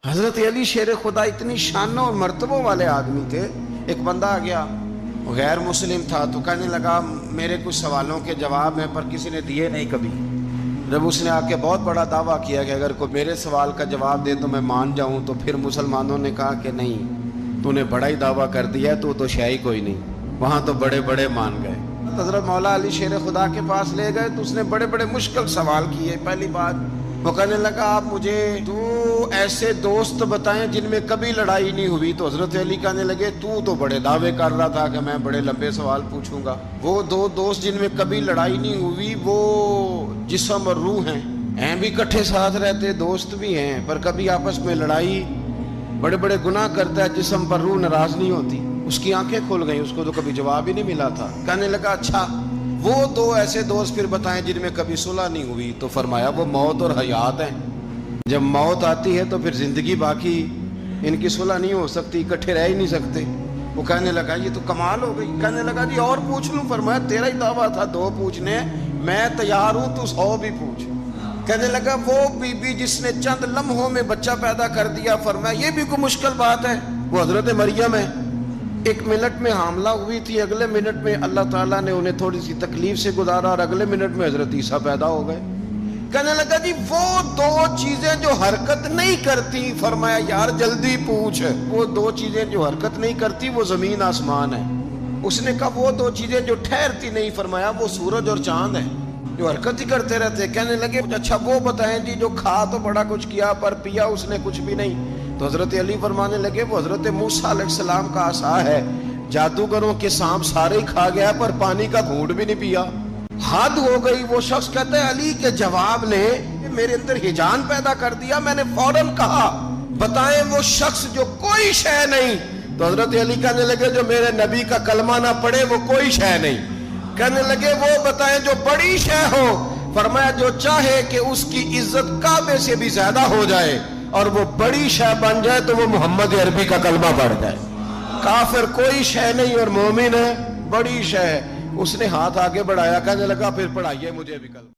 حضرت علی شیر خدا اتنی شانوں اور مرتبوں والے آدمی تھے. ایک بندہ آ گیا، غیر مسلم تھا، تو کہنے لگا میرے کچھ سوالوں کے جواب ہیں پر کسی نے دیے نہیں کبھی. جب اس نے آ کے بہت بڑا دعویٰ کیا کہ اگر کوئی میرے سوال کا جواب دے تو میں مان جاؤں، تو پھر مسلمانوں نے کہا کہ نہیں، تو نے بڑا ہی دعویٰ کر دیا ہے، تو شے ہی کوئی نہیں. وہاں تو بڑے بڑے مان گئے. حضرت مولا علی شیر خدا کے پاس لے گئے تو اس نے بڑے بڑے مشکل سوال کیے. پہلی بات وہ کہنے لگا آپ مجھے تو ایسے دوست بتائیں جن میں کبھی لڑائی نہیں ہوئی. تو حضرت علی کہنے لگے تو بڑے دعوے کر رہا تھا کہ میں بڑے لمبے سوال پوچھوں گا. وہ دو دوست جن میں کبھی لڑائی نہیں ہوئی وہ جسم اور روح ہیں بھی کٹھے ساتھ رہتے، دوست بھی ہیں، پر کبھی آپس میں لڑائی، بڑے بڑے گناہ کرتا ہے جسم پر، روح ناراض نہیں ہوتی. اس کی آنکھیں کھل گئیں، اس کو تو کبھی جواب ہی نہیں ملا تھا. کہنے لگا اچھا وہ دو ایسے دوست پھر بتائیں جن میں کبھی صلح نہیں ہوئی. تو فرمایا وہ موت اور حیات ہیں. جب موت آتی ہے تو پھر زندگی باقی، ان کی صلح نہیں ہو سکتی، اکٹھے رہ ہی نہیں سکتے. وہ کہنے لگا یہ تو کمال ہو گئی. کہنے لگا جی اور پوچھ لوں؟ فرمایا تیرا ہی دعویٰ تھا 2 پوچھنے، میں تیار ہوں، تو 100 بھی پوچھ. کہنے لگا وہ بی بی جس نے چند لمحوں میں بچہ پیدا کر دیا. فرمایا یہ بھی کوئی مشکل بات ہے؟ وہ حضرت مریم ہے. 1 منٹ میں حاملہ ہوئی تھی، اگلے منٹ میں اللہ تعالیٰ نے انہیں تھوڑی سی تکلیف سے گزارا اور اگلے منٹ میں حضرت عیسیٰ پیدا ہو گئے. کہنے لگا جی وہ 2 چیزیں جو حرکت نہیں کرتی. فرمایا یار جلدی پوچھ. وہ 2 چیزیں جو حرکت نہیں کرتی وہ زمین آسمان ہے. اس نے کہا وہ 2 چیزیں جو ٹھہرتی نہیں. فرمایا وہ سورج اور چاند ہے جو حرکت ہی کرتے رہتے. کہنے لگے اچھا وہ بتائیں جی جو کھا تو بڑا کچھ کیا پر پیا اس نے کچھ بھی نہیں. تو حضرت علی فرمانے لگے وہ حضرت موسیٰ علیہ السلام کا عصا ہے. جادوگروں کے سانپ سارے ہی کھا گیا پر پانی کا گھونٹ بھی نہیں پیا. حد ہو گئی. وہ شخص کہتا ہے علی کے جواب نے میرے اندر ہیجان پیدا کر دیا. میں نے فوراً کہا بتائیں وہ شخص جو کوئی شے نہیں. تو حضرت علی کہنے لگے جو میرے نبی کا کلمہ نہ پڑھے وہ کوئی شے نہیں. کہنے لگے وہ بتائیں جو بڑی شے ہو. فرمایا جو چاہے کہ اس کی عزت کعبے سے بھی زیادہ ہو جائے اور وہ بڑی شے بن جائے تو وہ محمد عربی کا کلمہ پڑھ جائے. کافر کوئی شے نہیں اور مومن ہے بڑی شے ہے. اس نے ہاتھ آگے بڑھایا. کہنے لگا پھر پڑھائیے مجھے بھی کلمہ.